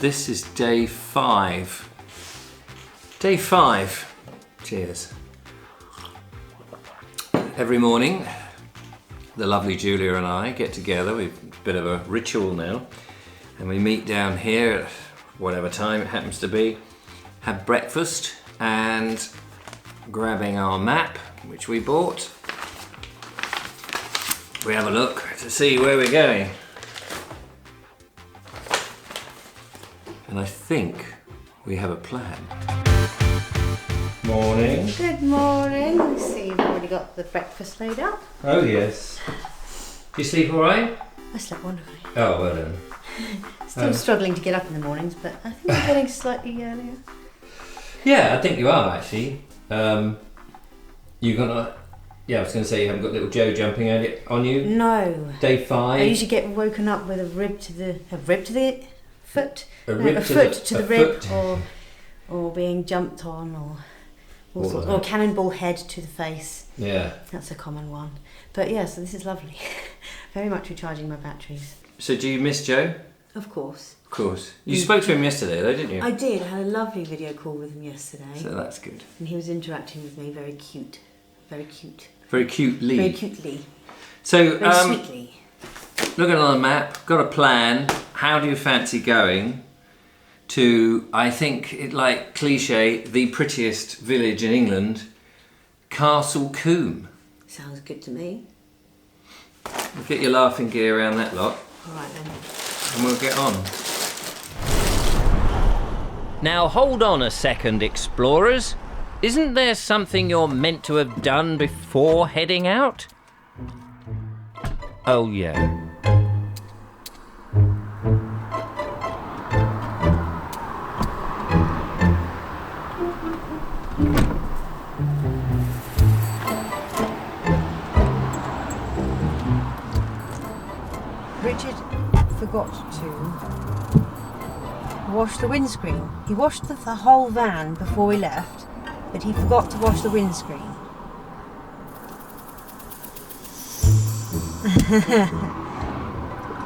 This is day 5. Day 5. Cheers. Every morning, the lovely Julia and I get together. We've a bit of a ritual now. And we meet down here at whatever time it happens to be, have breakfast, and grabbing our map, which we bought, we have a look to see where we're going. And I think we have a plan. Morning. Good morning. I see you've already got the breakfast laid out. Oh yes. You sleep all right? I slept wonderfully. Oh, well done. Still struggling to get up in the mornings, but I think I'm getting slightly earlier. Yeah, I think you are actually. You gonna? Yeah, I was going to say you haven't got little Joe jumping on you. No. Day 5. I usually get woken up with a foot to the rib, or being jumped on, or cannonball head to the face. Yeah. That's a common one. But yeah, so this is lovely. Very much recharging my batteries. So do you miss Joe? Of course. Of course. You spoke to him yesterday though, didn't you? I did. I had a lovely video call with him yesterday. So that's good. And he was interacting with me. Very cute. Very cute. Very cutely. Very cutely. So, Very sweetly. looking on the map, got a plan. How do you fancy going to, I think, like cliche, the prettiest village in England, Castle Coombe? Sounds good to me. We'll get your laughing gear around that lot. All right then. And we'll get on. Now hold on a second, explorers. Isn't there something you're meant to have done before heading out? Oh yeah. Richard forgot to wash the windscreen. He washed the whole van before we left, but he forgot to wash the windscreen.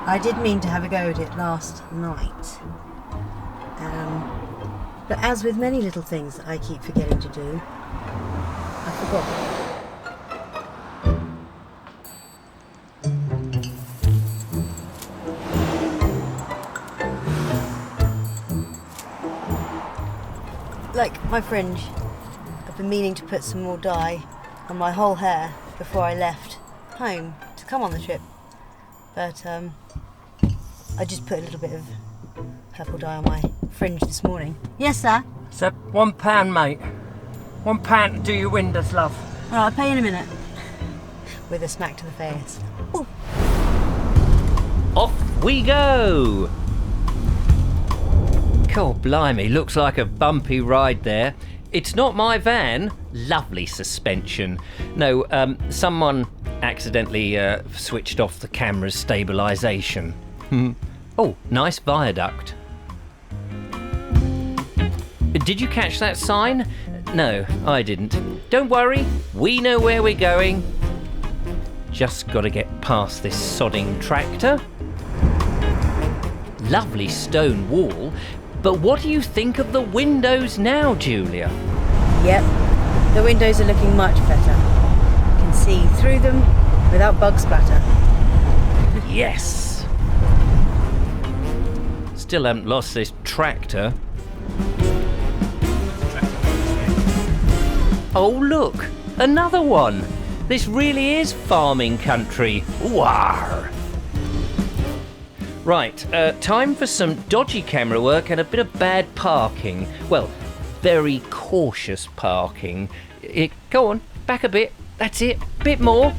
I did mean to have a go at it last night. But as with many little things that I keep forgetting to do, I forgot. Like my fringe, I've been meaning to put some more dye on my whole hair before I left home to come on the trip. But I just put a little bit of purple dye on my fringe this morning. Yes, sir? Is that £1, mate? £1 to do your windows, love. All right, I'll pay you in a minute. With a smack to the face. Ooh. Off we go! God blimey, looks like a bumpy ride there. It's not my van. Lovely suspension. No, someone accidentally switched off the camera's stabilisation. Oh, nice viaduct. Did you catch that sign? No, I didn't. Don't worry, we know where we're going. Just got to get past this sodding tractor. Lovely stone wall. But what do you think of the windows now, Julia? Yep, the windows are looking much better. You can see through them without bug splatter. Yes! Still haven't lost this tractor. Oh look, another one. This really is farming country. War. Right, time for some dodgy camera work and a bit of bad parking. Well, very cautious parking. Go on, back a bit. That's it, bit more.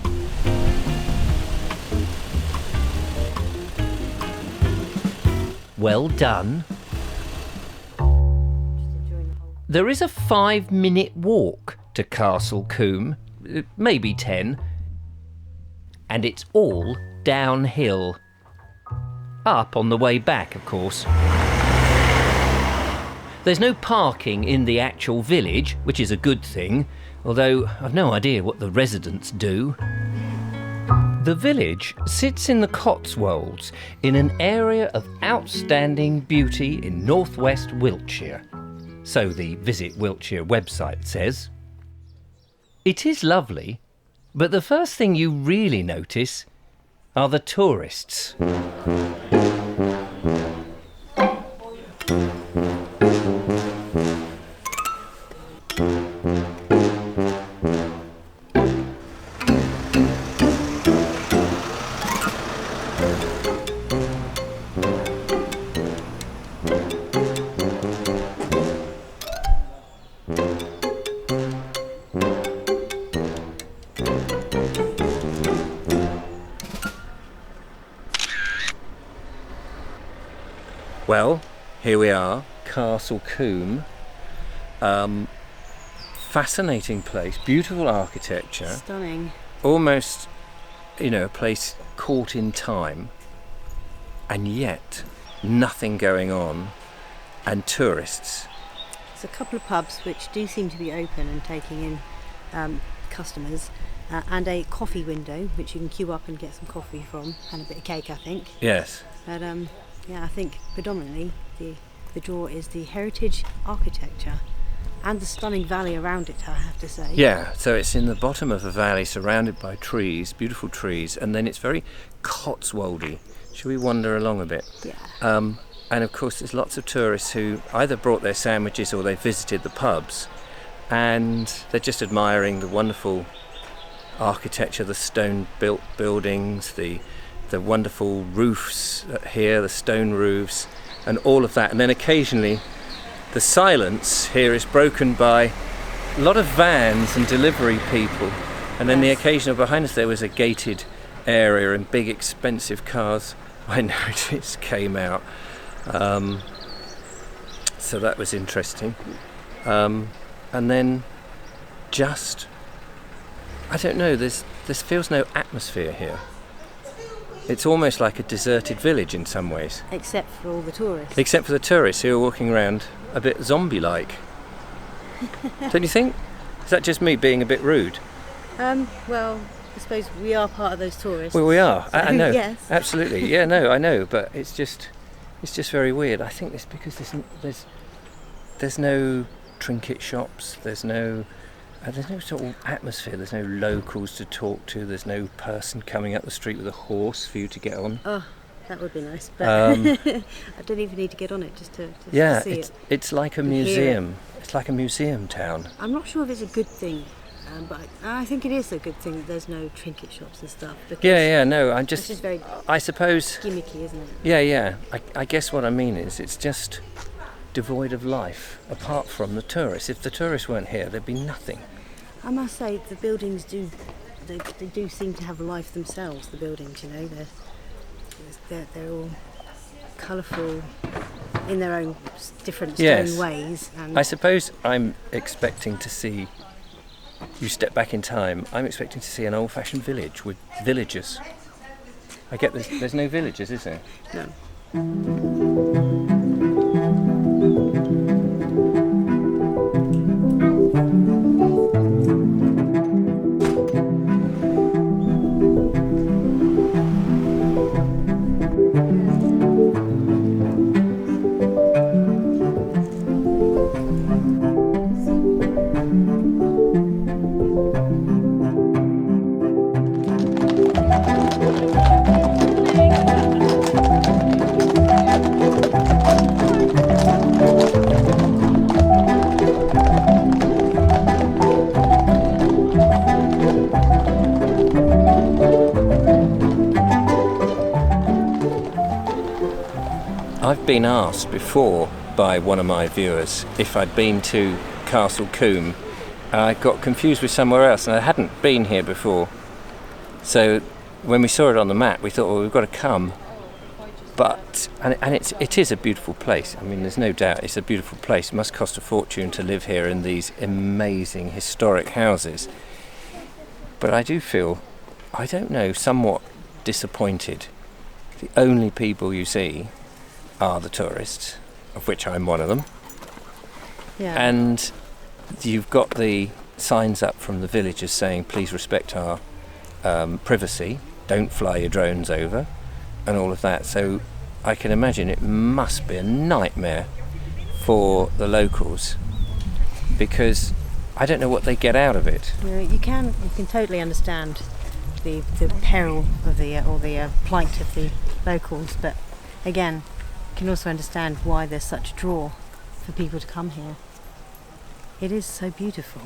Well done. There is a 5-minute walk to Castle Coombe, maybe 10, and it's all downhill. Up on the way back, of course. There's no parking in the actual village, which is a good thing, although I've no idea what the residents do. The village sits in the Cotswolds in an area of outstanding beauty in northwest Wiltshire. So the Visit Wiltshire website says. It is lovely, but the first thing you really notice are the tourists. Well, here we are, Castle Coombe. Fascinating place, beautiful architecture. Stunning. Almost, a place caught in time, and yet nothing going on, and tourists. There's a couple of pubs which do seem to be open and taking in customers, and a coffee window which you can queue up and get some coffee from, and a bit of cake, I think. Yes. But I think predominantly the draw is the heritage architecture and the stunning valley around it, I have to say. Yeah, so it's in the bottom of a valley surrounded by trees, beautiful trees, and then it's very Cotswoldy. Should we wander along a bit? Yeah. And of course there's lots of tourists who either brought their sandwiches or they visited the pubs, and they're just admiring the wonderful architecture, the stone-built buildings, the wonderful roofs here, the stone roofs, and all of that. And then occasionally the silence here is broken by a lot of vans and delivery people. And then the occasional, behind us there was a gated area and big expensive cars, I noticed, came out. So that was interesting. And then just, I don't know, there feels no atmosphere here. It's almost like a deserted village in some ways. Except for all the tourists. Except for the tourists who are walking around a bit zombie-like. Don't you think? Is that just me being a bit rude? Well, I suppose we are part of those tourists. Well, we are. I know. Yes. Absolutely. Yeah, no, I know. But it's just very weird. I think it's because there's no trinket shops. There's no sort of atmosphere. There's no locals to talk to. There's no person coming up the street with a horse for you to get on. Oh, that would be nice. But I don't even need to get on it just to see it. It's like a museum. It's like a museum town. I'm not sure if it's a good thing, but I think it is a good thing that there's no trinket shops and stuff. Yeah, no, it's just very, I suppose, gimmicky, isn't it? Yeah. I guess what I mean is it's just devoid of life, apart from the tourists. If the tourists weren't here, there'd be nothing. I must say, the buildings do seem to have life themselves, the buildings, they're all colourful in their own different stone ways. And I suppose I'm expecting to see, you step back in time, I'm expecting to see an old-fashioned village with villagers. I get there's no villagers, is there? No. I've been asked before by one of my viewers if I'd been to Castle Coombe. I got confused with somewhere else and I hadn't been here before. So when we saw it on the map we thought, well, we've got to come. And it is a beautiful place. I mean, there's no doubt it's a beautiful place. It must cost a fortune to live here in these amazing historic houses. But I do feel, I don't know, somewhat disappointed. The only people you see are the tourists, of which I'm one of them. Yeah. And you've got the signs up from the villagers saying, please respect our privacy. don't fly your drones over and all of that. So I can imagine it must be a nightmare for the locals, because I don't know what they get out of it. You can totally understand the peril of the plight of the locals, but again, you can also understand why there's such a draw for people to come here. It is so beautiful.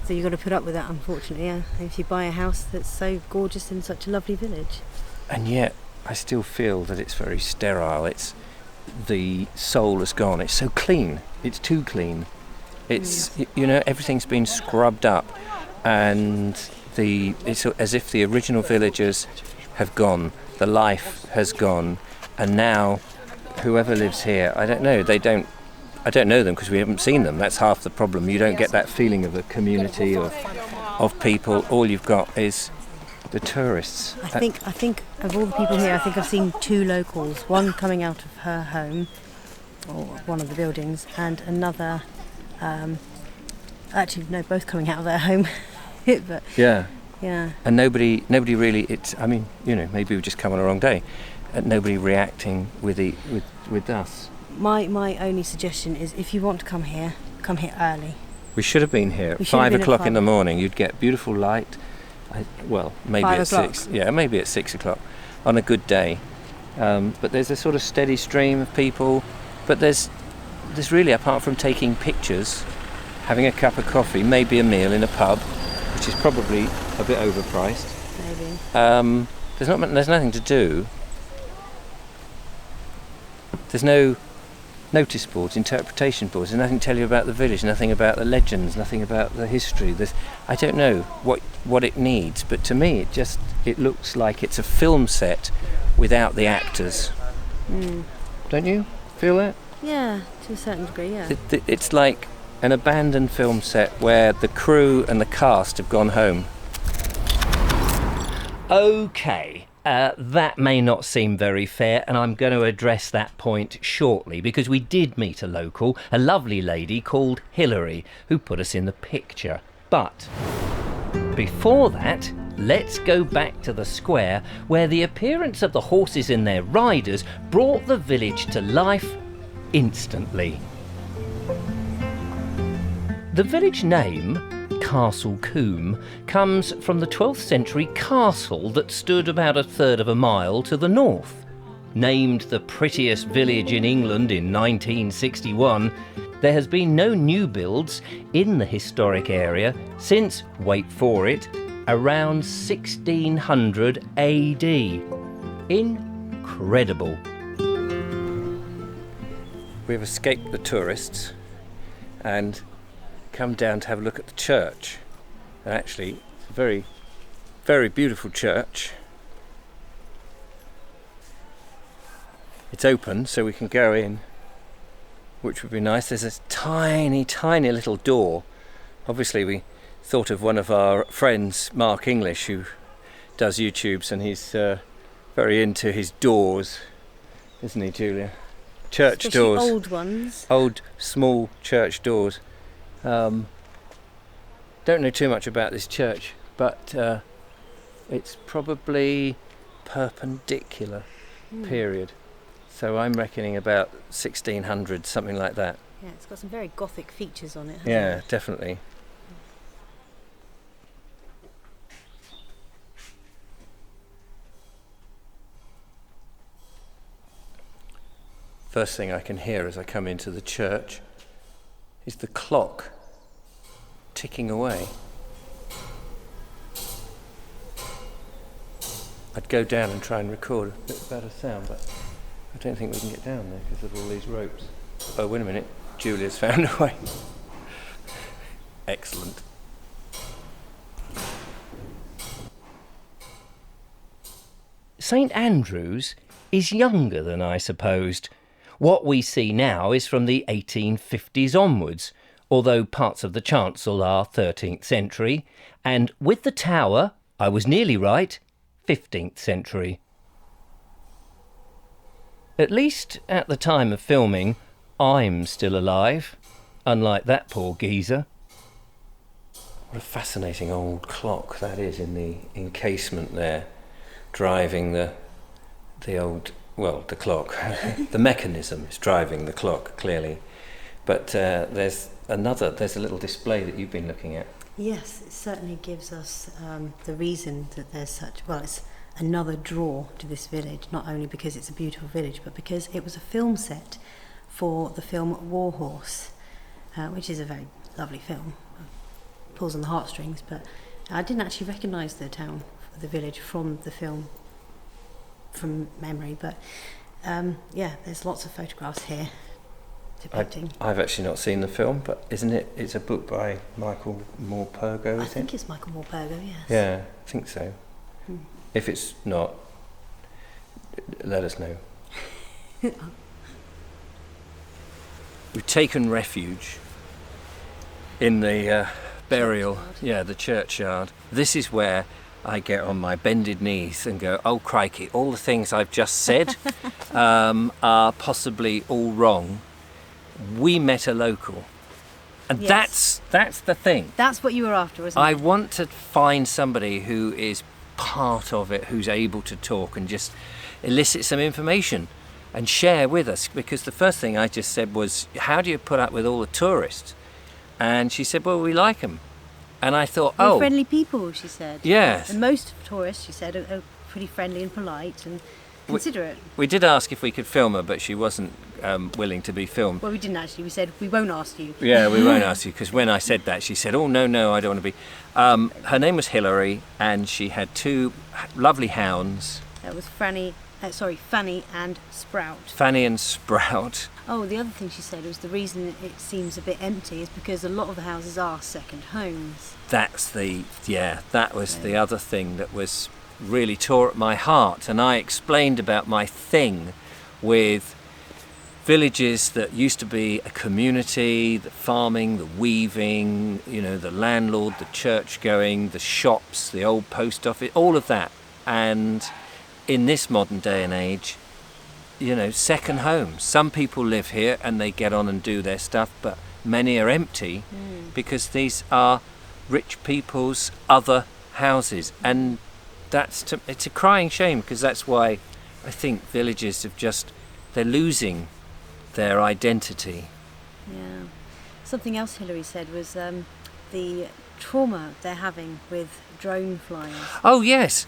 So you've got to put up with that, unfortunately, yeah, if you buy a house that's so gorgeous in such a lovely village. And yet I still feel that it's very sterile. The soul has gone. It's so clean. It's too clean. It's everything's been scrubbed up, and it's as if the original villagers have gone. The life has gone, and now whoever lives here, I don't know. I don't know them because we haven't seen them. That's half the problem. You don't get that feeling of a community of people. All you've got is the tourists. I think of all the people here, I think I've seen 2 locals. One coming out of her home, or one of the buildings, and another. Actually, no, both coming out of their home. But yeah. And nobody really. Maybe we've just come on a wrong day, and nobody reacting with us. My only suggestion is, if you want to come here early. We should have been here at 5 o'clock in the morning. You'd get beautiful light. Maybe at 6. Yeah, maybe at 6 o'clock on a good day. But there's a sort of steady stream of people. But there's really, apart from taking pictures, having a cup of coffee, maybe a meal in a pub, which is probably a bit overpriced. Maybe. There's nothing to do. There's no notice boards, interpretation boards. There's nothing to tell you about the village, nothing about the legends, nothing about the history. I don't know what it needs, but to me it looks like it's a film set without the actors. Don't you feel that? Yeah, to a certain degree, yeah. It's like an abandoned film set where the crew and the cast have gone home. Okay. That may not seem very fair, and I'm going to address that point shortly, because we did meet a local, a lovely lady called Hilary, who put us in the picture. But before that, let's go back to the square, where the appearance of the horses and their riders brought the village to life instantly. The village name, Castle Coombe, comes from the 12th century castle that stood about a third of a mile to the north. Named the prettiest village in England in 1961, there has been no new builds in the historic area since, wait for it, around 1600 AD. Incredible. We've escaped the tourists and come down to have a look at the church. And actually, it's a very, very beautiful church. It's open, so we can go in, which would be nice. There's a tiny, tiny little door. Obviously, we thought of one of our friends, Mark English, who does YouTubes, and he's very into his doors, isn't he, Julia? Church Especially doors. old ones. Old, small church doors. Don't know too much about this church, but it's probably perpendicular period. So I'm reckoning about 1600, something like that. Yeah, it's got some very Gothic features on it, hasn't Yeah, it? definitely. First thing I can hear as I come into the church is the clock ticking away. I'd go down and try and record a bit better sound, but I don't think we can get down there because of all these ropes. Oh, wait a minute. Julia's found a way. Excellent. St Andrews is younger than I supposed. What we see now is from the 1850s onwards, although parts of the chancel are 13th century, and with the tower, I was nearly right, 15th century. At least at the time of filming, I'm still alive, unlike that poor geezer. What a fascinating old clock that is in the encasement there. driving the clock. The mechanism is driving the clock, clearly. But there's a little display that you've been looking at. Yes, it certainly gives us the reason that it's another draw to this village, not only because it's a beautiful village, but because it was a film set for the film War Horse, which is a very lovely film. Pulls on the heartstrings, but I didn't actually recognise the town, the village, from the film, from memory, but there's lots of photographs here depicting. I've actually not seen the film, but isn't it? It's a book by Michael Morpurgo, I think it's Michael Morpurgo, yes. Yeah, I think so. If it's not, let us know. We've taken refuge in the the churchyard. This is where I get on my bended knees and go, oh crikey, all the things I've just said are possibly all wrong. We met a local. And Yes. that's the thing. That's what you were after, wasn't I it? want to find somebody who is part of it, who's able to talk and just elicit some information and share with us, because the first thing I just said was, how do you put up with all the tourists? And she said, well, we like them. And I thought, We're friendly people, she said. Yes. And most tourists, she said, are pretty friendly and polite and considerate. We did ask if we could film her, but she wasn't willing to be filmed. Well, we didn't actually. We said, we won't ask you. Yeah, we won't ask you, because when I said that, she said, oh, no, I don't want to be. Her name was Hilary, and she had 2 lovely hounds. That was Fanny and Sprout. Fanny and Sprout. Oh, the other thing she said was the reason it seems a bit empty is because a lot of the houses are second homes. That was the other thing that was really tore at my heart. And I explained about my thing with villages that used to be a community, the farming, the weaving, the landlord, the church going, the shops, the old post office, all of that. And in this modern day and age, second homes. Some people live here and they get on and do their stuff, but many are empty because these are rich people's other houses. And it's a crying shame, because that's why I think villages they're losing their identity. Yeah. Something else Hilary said was the trauma they're having with drone flyers. Oh, yes.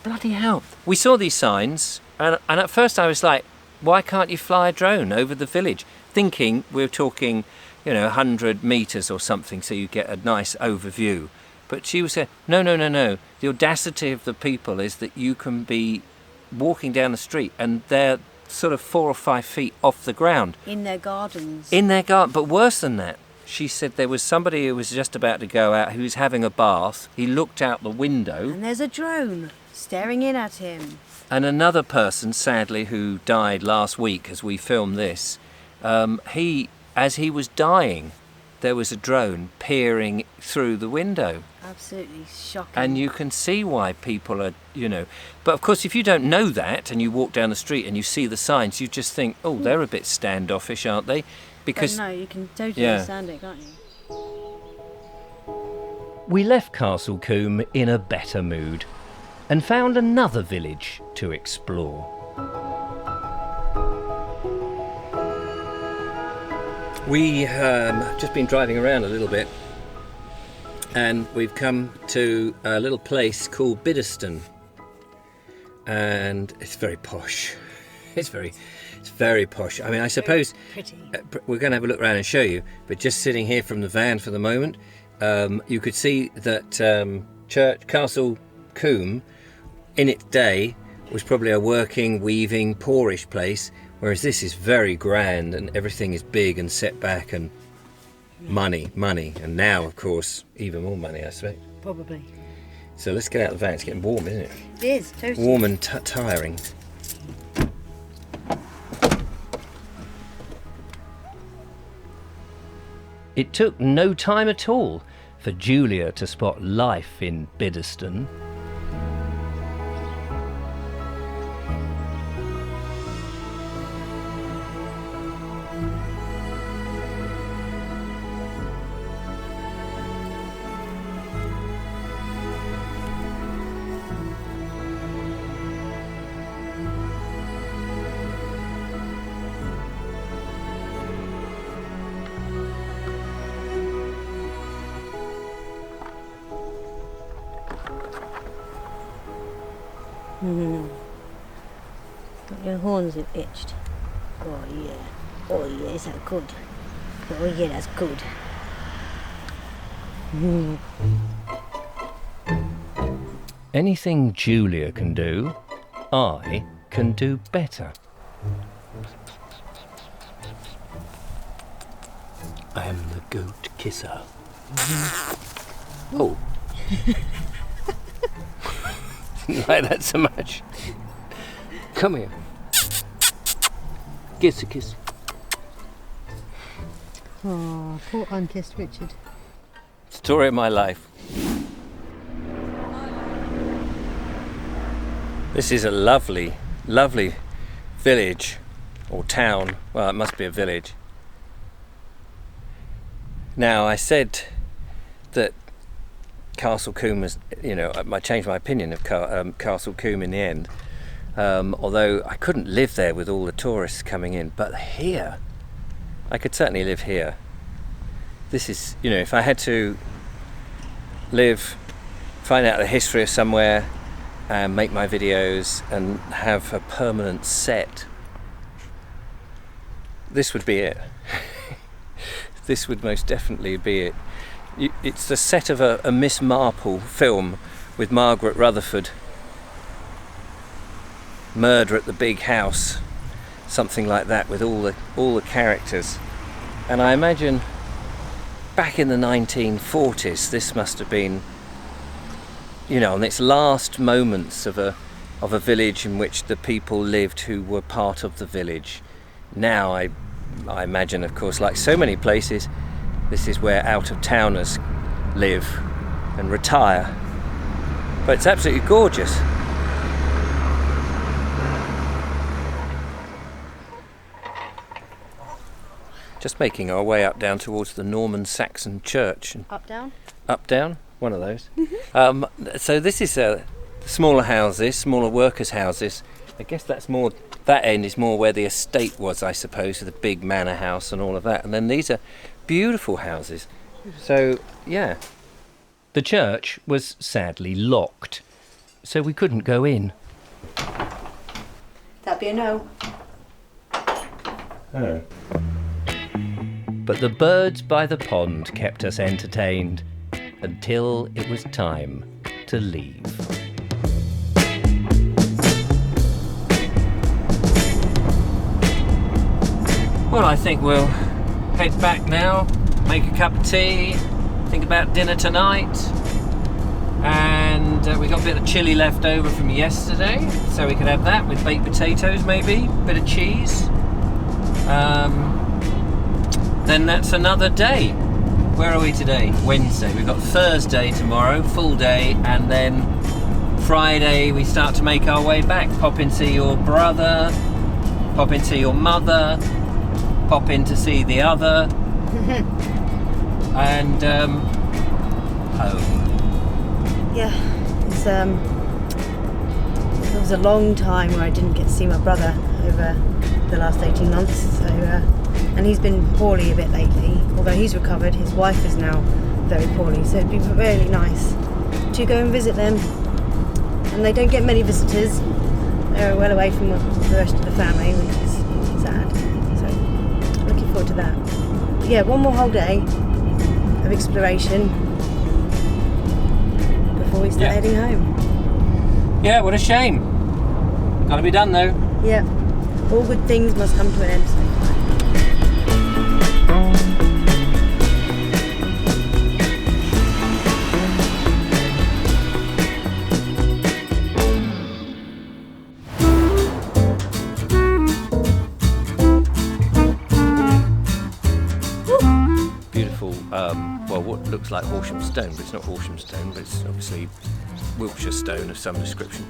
Bloody hell. We saw these signs, and at first I was like, why can't you fly a drone over the village? Thinking we're talking, 100 metres or something, so you get a nice overview. But she was saying, no. The audacity of the people is that you can be walking down the street and they're sort of 4 or 5 feet off the ground. In their gardens. In their garden, but worse than that. She said there was somebody who was just about to go out, who was having a bath. He looked out the window. And there's a drone staring in at him. And another person, sadly, who died last week as we filmed this, as he was dying, there was a drone peering through the window. Absolutely shocking. And you can see why people are, But of course, if you don't know that and you walk down the street and you see the signs, you just think, oh, they're a bit standoffish, aren't they? Because no, you can totally understand it, can't you? We left Castle Coombe in a better mood and found another village to explore. We have just been driving around a little bit, and we've come to a little place called Biddeston, and it's very posh. It's very posh. I mean, I suppose Pretty. We're going to have a look around and show you, but just sitting here from the van for the moment, you could see that Castle Coombe in its day was probably a working, weaving, poorish place, whereas this is very grand and everything is big and set back and money, and now, of course, even more money, I suspect. Probably. So let's get out of the van. It's getting warm, isn't it? It is, totally. Warm and tiring. It took no time at all for Julia to spot life in Biddeston. Got your horns itched. Oh yeah. Oh yeah, is that good? Oh yeah, that's good. Anything Julia can do, I can do better. I am the goat kisser. Oh. Didn't like that so much. Come here. Kiss a kiss. Oh, poor unkissed Richard. Story of my life. This is a lovely, lovely village or town. Well, it must be a village. Now, I said that Castle Coombe was, I changed my opinion of Castle Coombe in the end. Although I couldn't live there with all the tourists coming in. But here, I could certainly live here. This is, if I had to find out the history of somewhere and make my videos and have a permanent set, this would be it. This would most definitely be it. It's the set of a Miss Marple film with Margaret Rutherford. Murder at the Big House, something like that, with all the characters. And I imagine back in the 1940s, this must have been, on its last moments of a village in which the people lived who were part of the village. Now I imagine, of course, like so many places, this is where out-of-towners live and retire. But it's absolutely gorgeous. Just making our way up down towards the Norman Saxon church. Up, down? Up, down, one of those. So this is smaller houses, smaller workers' houses. I guess that end is more where the estate was, I suppose, the big manor house and all of that. And then these are beautiful houses. So, yeah. The church was sadly locked, so we couldn't go in. That'd be a no. Oh. But the birds by the pond kept us entertained until it was time to leave. Well, I think we'll head back now, make a cup of tea, think about dinner tonight. And we got a bit of chilli left over from yesterday, so we could have that with baked potatoes maybe, a bit of cheese. Then that's another day. Where are we today? Wednesday. We've got Thursday tomorrow, full day, and then Friday we start to make our way back. Pop in to see your brother, pop in to see your mother, pop in to see the other, and home. Yeah, it was a long time where I didn't get to see my brother over the last 18 months, so and he's been poorly a bit lately. Although he's recovered, his wife is now very poorly, so it'd be really nice to go and visit them. And they don't get many visitors. They're well away from the rest of the family, which is sad. So looking forward to that. But yeah, one more whole day of exploration before we start heading home. Yeah, what a shame. Gotta be done though. Yeah, all good things must come to an end sometime. Beautiful, well, what looks like Horsham stone, but it's not Horsham stone, but it's obviously Wiltshire stone of some description.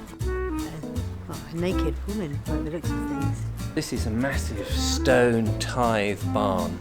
Well, a naked woman by the looks of things. This is a massive stone tithe barn.